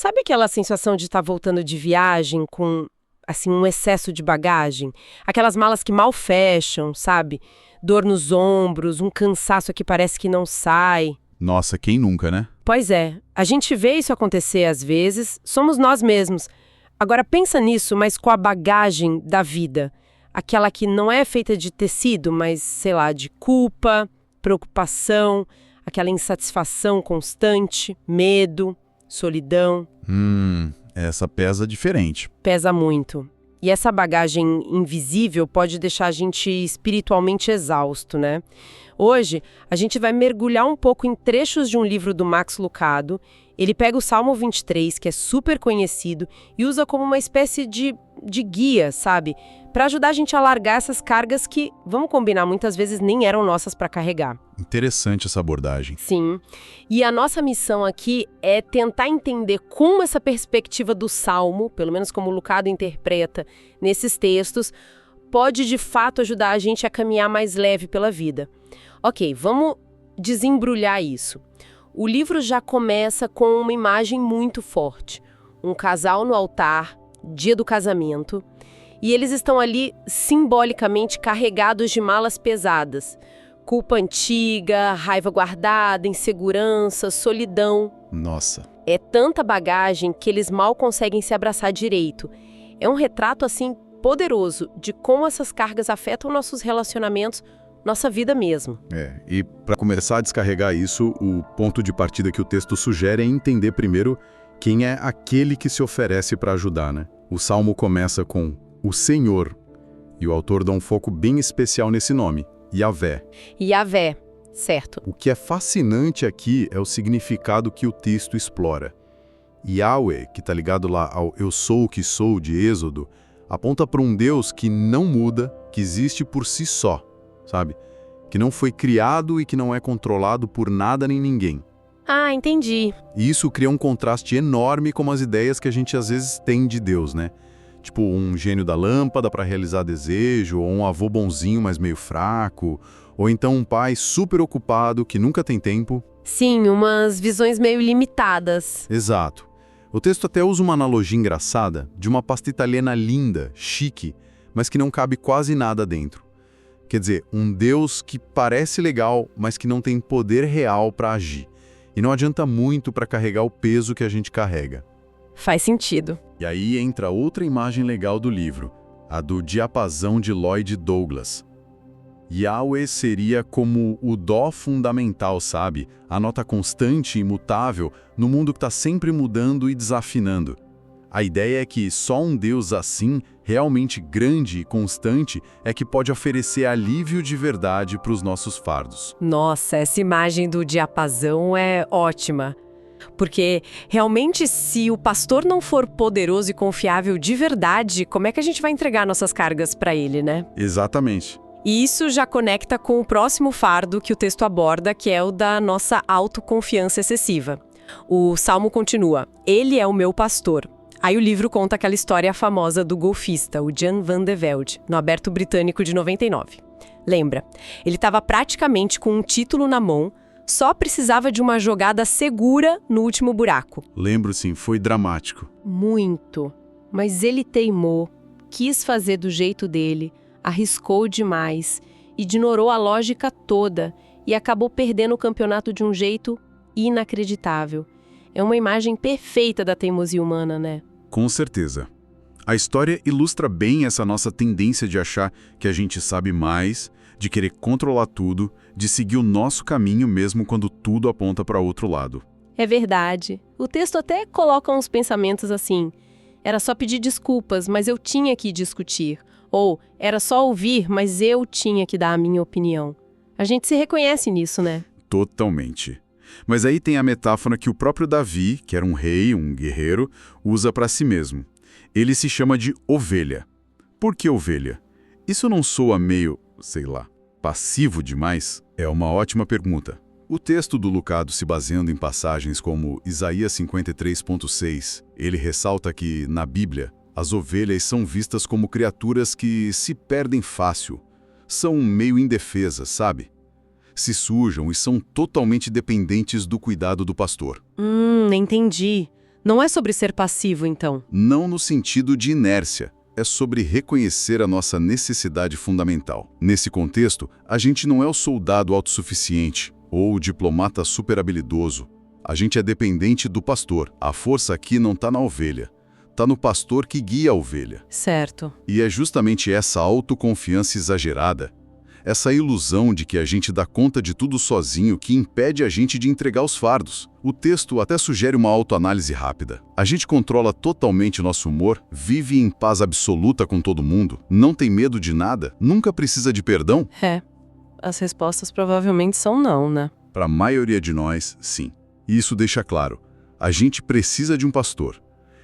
Sabe aquela sensação de estar voltando de viagem com, assim, um excesso de bagagem? Aquelas malas que mal fecham, sabe? Dor nos ombros, um cansaço que parece que não sai. Nossa, quem nunca, né? Pois é, a gente vê isso acontecer às vezes, somos nós mesmos. Agora pensa nisso, mas com a bagagem da vida. Aquela que não é feita de tecido, mas, sei lá, de culpa, preocupação, aquela insatisfação constante, medo, solidão. Essa pesa diferente. Pesa muito. E essa bagagem invisível pode deixar a gente espiritualmente exausto, né? Hoje, a gente vai mergulhar um pouco em trechos de um livro do Max Lucado. Ele pega o Salmo 23, que é super conhecido, e usa como uma espécie de guia, sabe? Para ajudar a gente a largar essas cargas que, vamos combinar, muitas vezes nem eram nossas para carregar. Interessante essa abordagem. Sim. E a nossa missão aqui é tentar entender como essa perspectiva do Salmo, pelo menos como o Lucado interpreta nesses textos, pode de fato ajudar a gente a caminhar mais leve pela vida. Ok, vamos desembrulhar isso. O livro já começa com uma imagem muito forte. Um casal no altar, dia do casamento, e eles estão ali simbolicamente carregados de malas pesadas. Culpa antiga, raiva guardada, insegurança, solidão. Nossa. É tanta bagagem que eles mal conseguem se abraçar direito. É um retrato, assim, poderoso de como essas cargas afetam nossos relacionamentos, nossa vida mesmo. E para começar a descarregar isso, o ponto de partida que o texto sugere é entender primeiro quem é aquele que se oferece para ajudar, né? O Salmo começa com o Senhor, e o autor dá um foco bem especial nesse nome, Yahvé. Yahvé, certo. O que é fascinante aqui é o significado que o texto explora. Yahweh, que está ligado lá ao Eu Sou o que Sou de Êxodo, aponta para um Deus que não muda, que existe por si só, sabe? Que não foi criado e que não é controlado por nada nem ninguém. Ah, entendi. E isso cria um contraste enorme com as ideias que a gente às vezes tem de Deus, né? Tipo um gênio da lâmpada para realizar desejo, ou um avô bonzinho, mas meio fraco, ou então um pai super ocupado que nunca tem tempo. Sim, umas visões meio limitadas. Exato. O texto até usa uma analogia engraçada de uma pasta italiana linda, chique, mas que não cabe quase nada dentro. Quer dizer, um Deus que parece legal, mas que não tem poder real para agir. E não adianta muito para carregar o peso que a gente carrega. Faz sentido. E aí entra outra imagem legal do livro, a do diapasão de Lloyd Douglas. Yahweh seria como o dó fundamental, sabe? A nota constante e imutável no mundo que está sempre mudando e desafinando. A ideia é que só um Deus assim, realmente grande e constante, é que pode oferecer alívio de verdade para os nossos fardos. Nossa, essa imagem do diapasão é ótima. Porque, realmente, se o pastor não for poderoso e confiável de verdade, como é que a gente vai entregar nossas cargas para ele, né? Exatamente. E isso já conecta com o próximo fardo que o texto aborda, que é o da nossa autoconfiança excessiva. O Salmo continua, Ele é o meu pastor. Aí o livro conta aquela história famosa do golfista, o Jan van de Velde, no Aberto Britânico de 99. Lembra? Ele estava praticamente com um título na mão, só precisava de uma jogada segura no último buraco. Lembro sim, foi dramático. Muito. Mas ele teimou, quis fazer do jeito dele, arriscou demais, ignorou a lógica toda e acabou perdendo o campeonato de um jeito inacreditável. É uma imagem perfeita da teimosia humana, né? Com certeza. A história ilustra bem essa nossa tendência de achar que a gente sabe mais, de querer controlar tudo, de seguir o nosso caminho mesmo quando tudo aponta para outro lado. É verdade. O texto até coloca uns pensamentos assim. Era só pedir desculpas, mas eu tinha que discutir. Ou, era só ouvir, mas eu tinha que dar a minha opinião. A gente se reconhece nisso, né? Totalmente. Mas aí tem a metáfora que o próprio Davi, que era um rei, um guerreiro, usa para si mesmo. Ele se chama de ovelha. Por que ovelha? Isso não soa meio, sei lá, passivo demais? É uma ótima pergunta. O texto do Lucado, se baseando em passagens como Isaías 53.6, ele ressalta que, na Bíblia, as ovelhas são vistas como criaturas que se perdem fácil. São meio indefesas, sabe? Se sujam e são totalmente dependentes do cuidado do pastor. Entendi. Não é sobre ser passivo, então. Não no sentido de inércia. É sobre reconhecer a nossa necessidade fundamental. Nesse contexto, a gente não é o soldado autossuficiente ou o diplomata superhabilidoso. A gente é dependente do pastor. A força aqui não está na ovelha. Está no pastor que guia a ovelha. Certo. E é justamente essa autoconfiança exagerada, essa ilusão de que a gente dá conta de tudo sozinho que impede a gente de entregar os fardos. O texto até sugere uma autoanálise rápida. A gente controla totalmente nosso humor, vive em paz absoluta com todo mundo, não tem medo de nada, nunca precisa de perdão? As respostas provavelmente são não, né? Para a maioria de nós, sim. E isso deixa claro, a gente precisa de um pastor.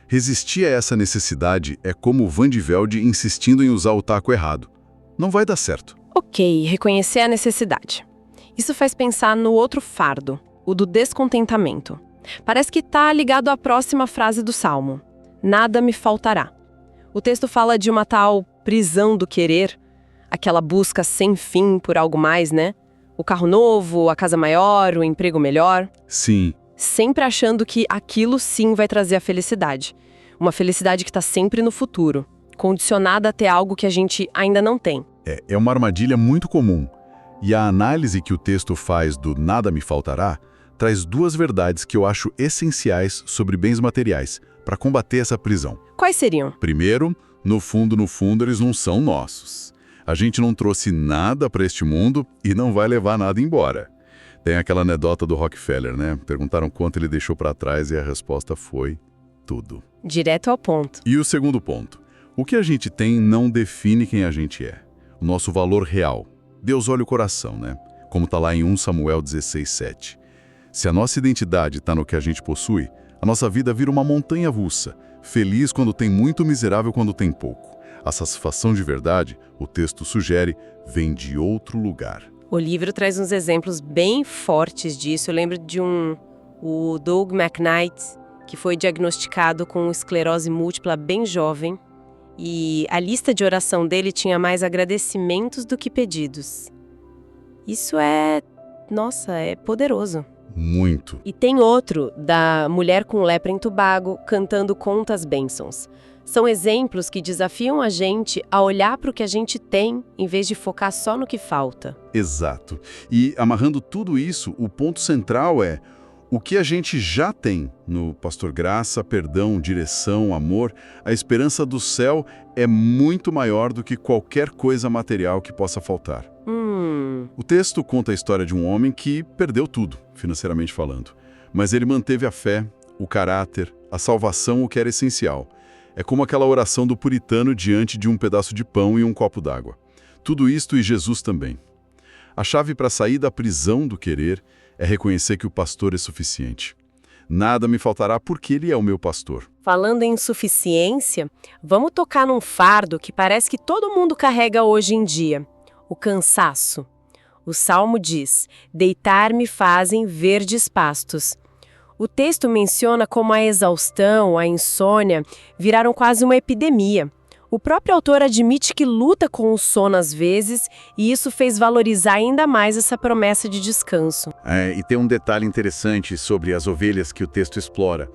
Resistir a essa necessidade é como o Van de Velde insistindo em usar o taco errado. Não vai dar certo. Ok, reconhecer a necessidade. Isso faz pensar no outro fardo, o do descontentamento. Parece que está ligado à próxima frase do Salmo. Nada me faltará. O texto fala de uma tal prisão do querer, aquela busca sem fim por algo mais, né? O carro novo, a casa maior, o emprego melhor. Sim. Sempre achando que aquilo sim vai trazer a felicidade. Uma felicidade que está sempre no futuro, condicionada a ter algo que a gente ainda não tem. É uma armadilha muito comum. E a análise que o texto faz do nada me faltará traz duas verdades que eu acho essenciais sobre bens materiais para combater essa prisão. Quais seriam? Primeiro, no fundo, eles não são nossos. A gente não trouxe nada para este mundo e não vai levar nada embora. Tem aquela anedota do Rockefeller, né? Perguntaram quanto ele deixou para trás e a resposta foi tudo. Direto ao ponto. E o segundo ponto. O que a gente tem não define quem a gente é. O nosso valor real. Deus olha o coração, né? Como está lá em 1 Samuel 16:7. Se a nossa identidade está no que a gente possui, a nossa vida vira uma montanha russa. Feliz quando tem muito, miserável quando tem pouco. A satisfação de verdade, o texto sugere, vem de outro lugar. O livro traz uns exemplos bem fortes disso. Eu lembro de o Doug McKnight, que foi diagnosticado com esclerose múltipla bem jovem. E a lista de oração dele tinha mais agradecimentos do que pedidos. Isso é poderoso. Muito. E tem outro, da mulher com lepra em Tobago, cantando contas bênçãos. São exemplos que desafiam a gente a olhar para o que a gente tem, em vez de focar só no que falta. Exato. E amarrando tudo isso, o ponto central é o que a gente já tem no Pastor Graça, perdão, direção, amor. A esperança do céu é muito maior do que qualquer coisa material que possa faltar. O texto conta a história de um homem que perdeu tudo, financeiramente falando. Mas ele manteve a fé, o caráter, a salvação, o que era essencial. É como aquela oração do puritano diante de um pedaço de pão e um copo d'água. Tudo isto e Jesus também. A chave para sair da prisão do querer é reconhecer que o pastor é suficiente. Nada me faltará porque ele é o meu pastor. Falando em suficiência, vamos tocar num fardo que parece que todo mundo carrega hoje em dia: o cansaço. O Salmo diz: deitar-me fazem verdes pastos. O texto menciona como a exaustão, a insônia, viraram quase uma epidemia. O próprio autor admite que luta com o sono às vezes, e isso fez valorizar ainda mais essa promessa de descanso. E tem um detalhe interessante sobre as ovelhas que o texto explora.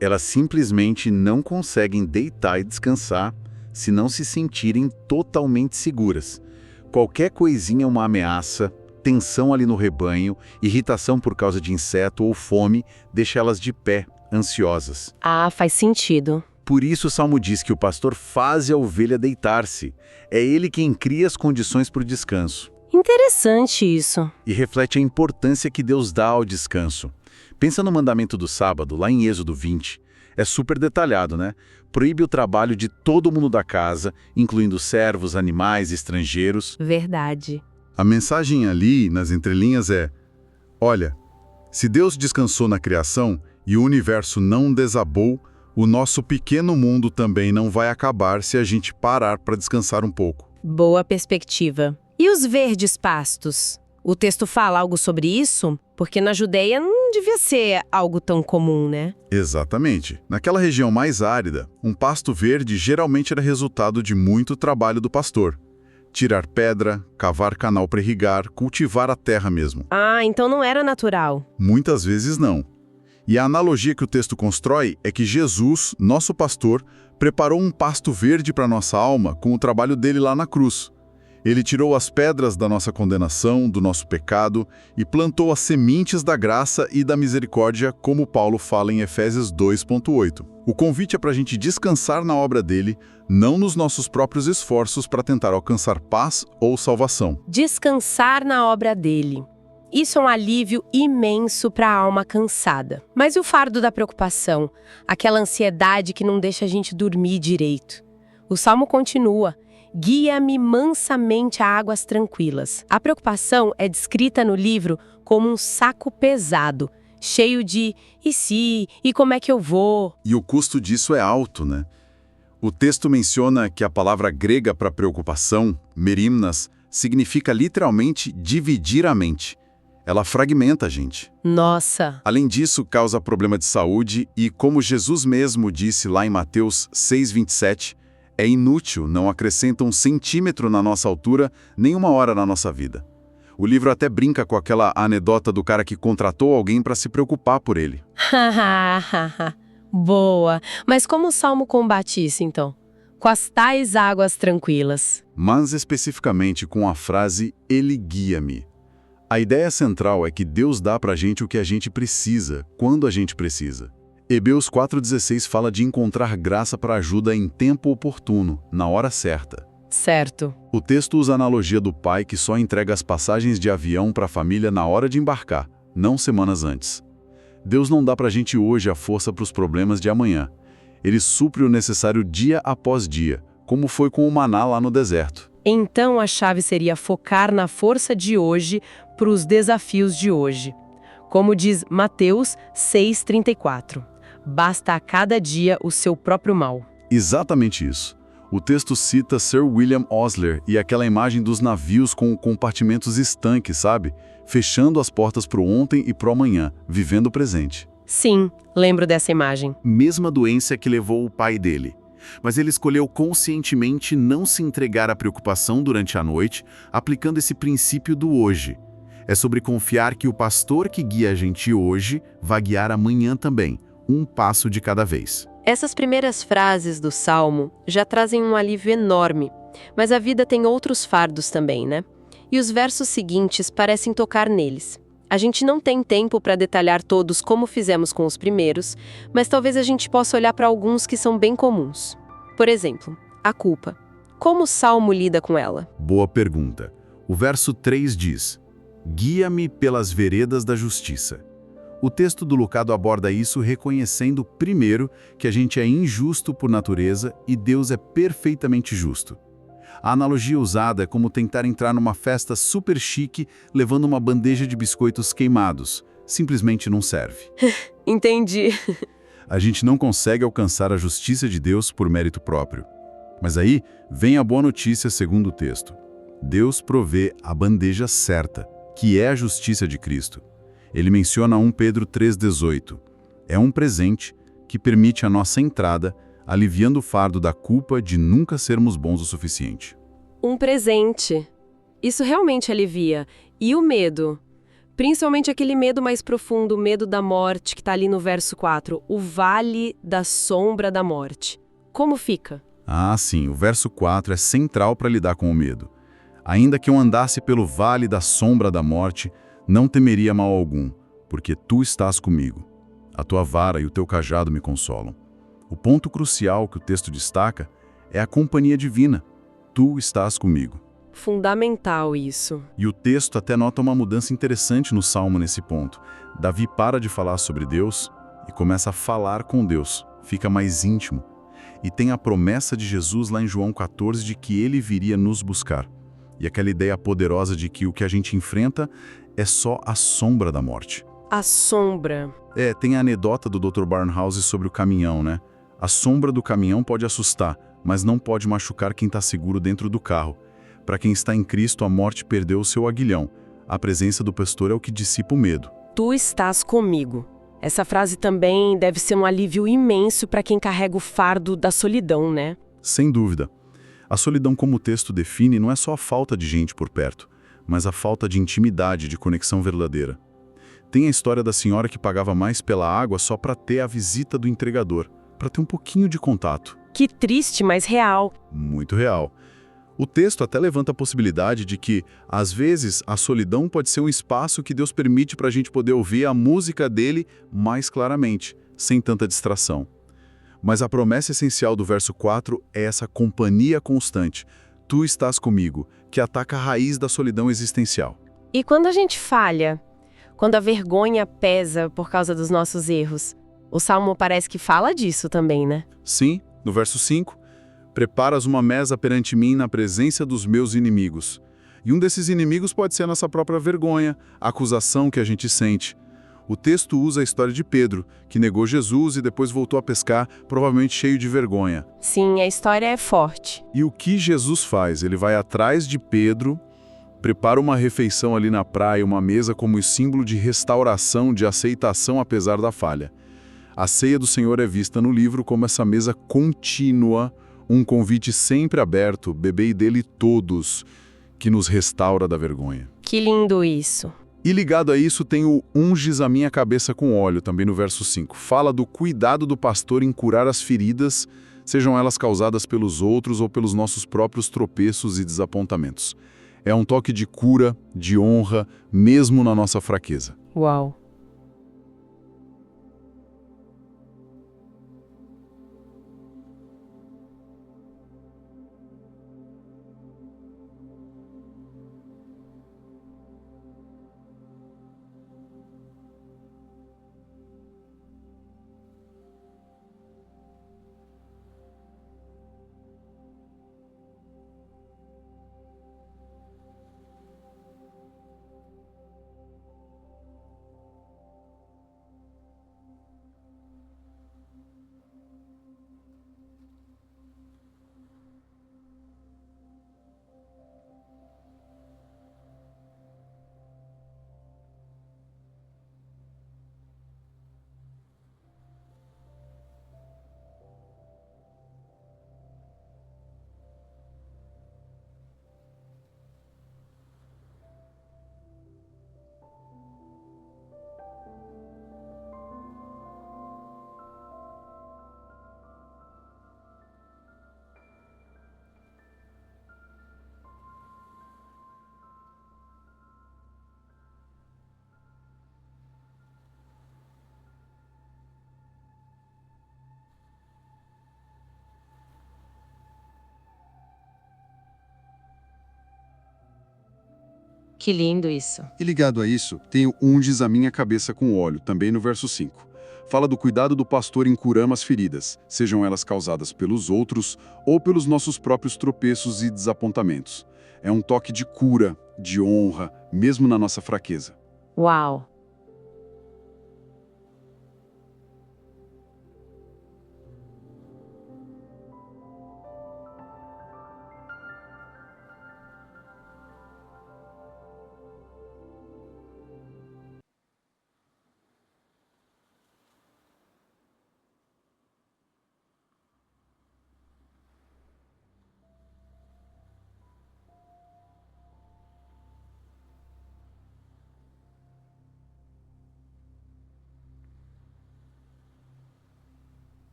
Elas simplesmente não conseguem deitar e descansar se não se sentirem totalmente seguras. Qualquer coisinha é uma ameaça, tensão ali no rebanho, irritação por causa de inseto ou fome deixa elas de pé, ansiosas. Ah, faz sentido. Por isso o Salmo diz que o pastor faz a ovelha deitar-se. É ele quem cria as condições para o descanso. Interessante isso. E reflete a importância que Deus dá ao descanso. Pensa no mandamento do sábado, lá em Êxodo 20. É super detalhado, né? Proíbe o trabalho de todo mundo da casa, incluindo servos, animais, estrangeiros. Verdade. A mensagem ali, nas entrelinhas, é: olha, se Deus descansou na criação e o universo não desabou, o nosso pequeno mundo também não vai acabar se a gente parar para descansar um pouco. Boa perspectiva. E os verdes pastos? O texto fala algo sobre isso? Porque na Judeia não devia ser algo tão comum, né? Exatamente. Naquela região mais árida, um pasto verde geralmente era resultado de muito trabalho do pastor. Tirar pedra, cavar canal para irrigar, cultivar a terra mesmo. Ah, então não era natural. Muitas vezes não. E a analogia que o texto constrói é que Jesus, nosso pastor, preparou um pasto verde para nossa alma com o trabalho dele lá na cruz. Ele tirou as pedras da nossa condenação, do nosso pecado, e plantou as sementes da graça e da misericórdia, como Paulo fala em Efésios 2,8. O convite é para a gente descansar na obra dele, não nos nossos próprios esforços para tentar alcançar paz ou salvação. Descansar na obra dele. Isso é um alívio imenso para a alma cansada. Mas e o fardo da preocupação? Aquela ansiedade que não deixa a gente dormir direito. O Salmo continua: guia-me mansamente a águas tranquilas. A preocupação é descrita no livro como um saco pesado, cheio de e se, e como é que eu vou? E o custo disso é alto, né? O texto menciona que a palavra grega para preocupação, merimnas, significa literalmente dividir a mente. Ela fragmenta a gente. Nossa! Além disso, causa problema de saúde e, como Jesus mesmo disse lá em Mateus 6,27, é inútil, não acrescenta 1 centímetro na nossa altura, nem 1 hora na nossa vida. O livro até brinca com aquela anedota do cara que contratou alguém para se preocupar por ele. Boa! Mas como o Salmo combate isso, então? Com as tais águas tranquilas. Mas especificamente com a frase, ele guia-me. A ideia central é que Deus dá pra gente o que a gente precisa, quando a gente precisa. Hebreus 4,16 fala de encontrar graça para ajuda em tempo oportuno, na hora certa. Certo. O texto usa a analogia do pai que só entrega as passagens de avião para a família na hora de embarcar, não semanas antes. Deus não dá pra gente hoje a força para os problemas de amanhã. Ele supre o necessário dia após dia, como foi com o maná lá no deserto. Então a chave seria focar na força de hoje para os desafios de hoje. Como diz Mateus 6,34. Basta a cada dia o seu próprio mal. Exatamente isso. O texto cita Sir William Osler e aquela imagem dos navios com compartimentos estanques, sabe? Fechando as portas para o ontem e para o amanhã, vivendo o presente. Sim, lembro dessa imagem. Mesma doença que levou o pai dele. Mas ele escolheu conscientemente não se entregar à preocupação durante a noite, aplicando esse princípio do hoje. É sobre confiar que o pastor que guia a gente hoje vai guiar amanhã também, um passo de cada vez. Essas primeiras frases do Salmo já trazem um alívio enorme, mas a vida tem outros fardos também, né? E os versos seguintes parecem tocar neles. A gente não tem tempo para detalhar todos como fizemos com os primeiros, mas talvez a gente possa olhar para alguns que são bem comuns. Por exemplo, a culpa. Como o Salmo lida com ela? Boa pergunta. O verso 3 diz: guia-me pelas veredas da justiça. O texto do Lucado aborda isso reconhecendo, primeiro, que a gente é injusto por natureza e Deus é perfeitamente justo. A analogia usada é como tentar entrar numa festa super chique levando uma bandeja de biscoitos queimados. Simplesmente não serve. Entendi. A gente não consegue alcançar a justiça de Deus por mérito próprio. Mas aí vem a boa notícia segundo o texto. Deus provê a bandeja certa, que é a justiça de Cristo. Ele menciona 1 Pedro 3,18. É um presente que permite a nossa entrada, aliviando o fardo da culpa de nunca sermos bons o suficiente. Um presente. Isso realmente alivia. E o medo? Principalmente aquele medo mais profundo, o medo da morte, que está ali no verso 4. O vale da sombra da morte. Como fica? Ah, sim, o verso 4 é central para lidar com o medo. Ainda que eu andasse pelo vale da sombra da morte, não temeria mal algum, porque tu estás comigo. A tua vara e o teu cajado me consolam. O ponto crucial que o texto destaca é a companhia divina. Tu estás comigo. Fundamental isso. E o texto até nota uma mudança interessante no Salmo nesse ponto. Davi para de falar sobre Deus e começa a falar com Deus. Fica mais íntimo. E tem a promessa de Jesus lá em João 14 de que ele viria nos buscar. E aquela ideia poderosa de que o que a gente enfrenta é só a sombra da morte. A sombra. Tem a anedota do Dr. Barnhouse sobre o caminhão, né? A sombra do caminhão pode assustar, mas não pode machucar quem está seguro dentro do carro. Para quem está em Cristo, a morte perdeu o seu aguilhão. A presença do pastor é o que dissipa o medo. Tu estás comigo. Essa frase também deve ser um alívio imenso para quem carrega o fardo da solidão, né? Sem dúvida. A solidão, como o texto define, não é só a falta de gente por perto, mas a falta de intimidade, de conexão verdadeira. Tem a história da senhora que pagava mais pela água só para ter a visita do entregador, para ter um pouquinho de contato. Que triste, mas real. Muito real. O texto até levanta a possibilidade de que, às vezes, a solidão pode ser um espaço que Deus permite para a gente poder ouvir a música dele mais claramente, sem tanta distração. Mas a promessa essencial do verso 4 é essa companhia constante. Tu estás comigo, que ataca a raiz da solidão existencial. E quando a gente falha, quando a vergonha pesa por causa dos nossos erros, o Salmo parece que fala disso também, né? Sim, no verso 5, preparas uma mesa perante mim na presença dos meus inimigos. E um desses inimigos pode ser a nossa própria vergonha, a acusação que a gente sente. O texto usa a história de Pedro, que negou Jesus e depois voltou a pescar, provavelmente cheio de vergonha. Sim, a história é forte. E o que Jesus faz? Ele vai atrás de Pedro, prepara uma refeição ali na praia, uma mesa como símbolo de restauração, de aceitação apesar da falha. A ceia do Senhor é vista no livro como essa mesa contínua, um convite sempre aberto, bebei dele todos, que nos restaura da vergonha. Que lindo isso. E ligado a isso tem o unges a minha cabeça com óleo, também no verso 5. Fala do cuidado do pastor em curar as feridas, sejam elas causadas pelos outros ou pelos nossos próprios tropeços e desapontamentos. É um toque de cura, de honra, mesmo na nossa fraqueza. Uau. Que lindo isso. E ligado a isso, tem o unges a minha cabeça com óleo, também no verso 5. Fala do cuidado do pastor em curar as feridas, sejam elas causadas pelos outros ou pelos nossos próprios tropeços e desapontamentos. É um toque de cura, de honra, mesmo na nossa fraqueza. Uau.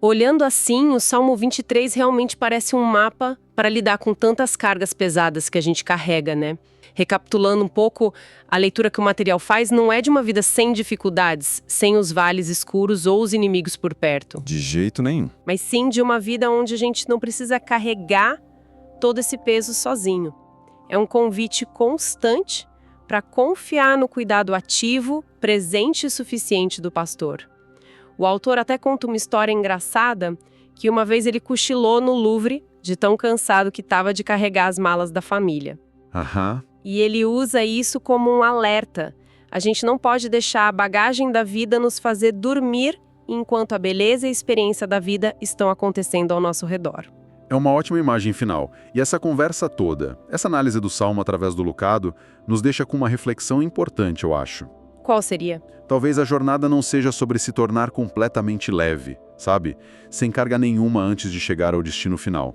Olhando assim, o Salmo 23 realmente parece um mapa para lidar com tantas cargas pesadas que a gente carrega, né? Recapitulando um pouco, a leitura que o material faz não é de uma vida sem dificuldades, sem os vales escuros ou os inimigos por perto. De jeito nenhum. Mas sim de uma vida onde a gente não precisa carregar todo esse peso sozinho. É um convite constante para confiar no cuidado ativo, presente e suficiente do pastor. O autor até conta uma história engraçada que uma vez ele cochilou no Louvre, de tão cansado que estava de carregar as malas da família. Aham. E ele usa isso como um alerta. A gente não pode deixar a bagagem da vida nos fazer dormir enquanto a beleza e a experiência da vida estão acontecendo ao nosso redor. É uma ótima imagem final. E essa conversa toda, essa análise do Salmo através do Lucado, nos deixa com uma reflexão importante, eu acho. Qual seria? Talvez a jornada não seja sobre se tornar completamente leve, sabe? Sem carga nenhuma antes de chegar ao destino final.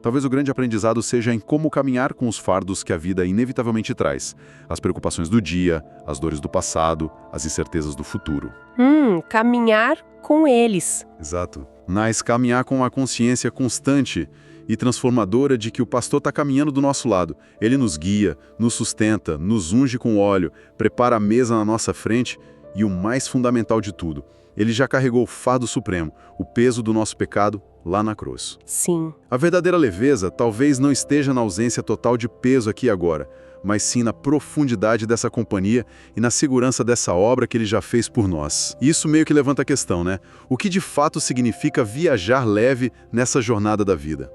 Talvez o grande aprendizado seja em como caminhar com os fardos que a vida inevitavelmente traz. As preocupações do dia, as dores do passado, as incertezas do futuro. Caminhar com eles. Exato. Mas caminhar com a consciência constante e transformadora de que o pastor está caminhando do nosso lado. Ele nos guia, nos sustenta, nos unge com óleo, prepara a mesa na nossa frente e o mais fundamental de tudo, ele já carregou o fardo supremo, o peso do nosso pecado, lá na cruz. Sim. A verdadeira leveza talvez não esteja na ausência total de peso aqui e agora, mas sim na profundidade dessa companhia e na segurança dessa obra que ele já fez por nós. Isso meio que levanta a questão, né? O que de fato significa viajar leve nessa jornada da vida?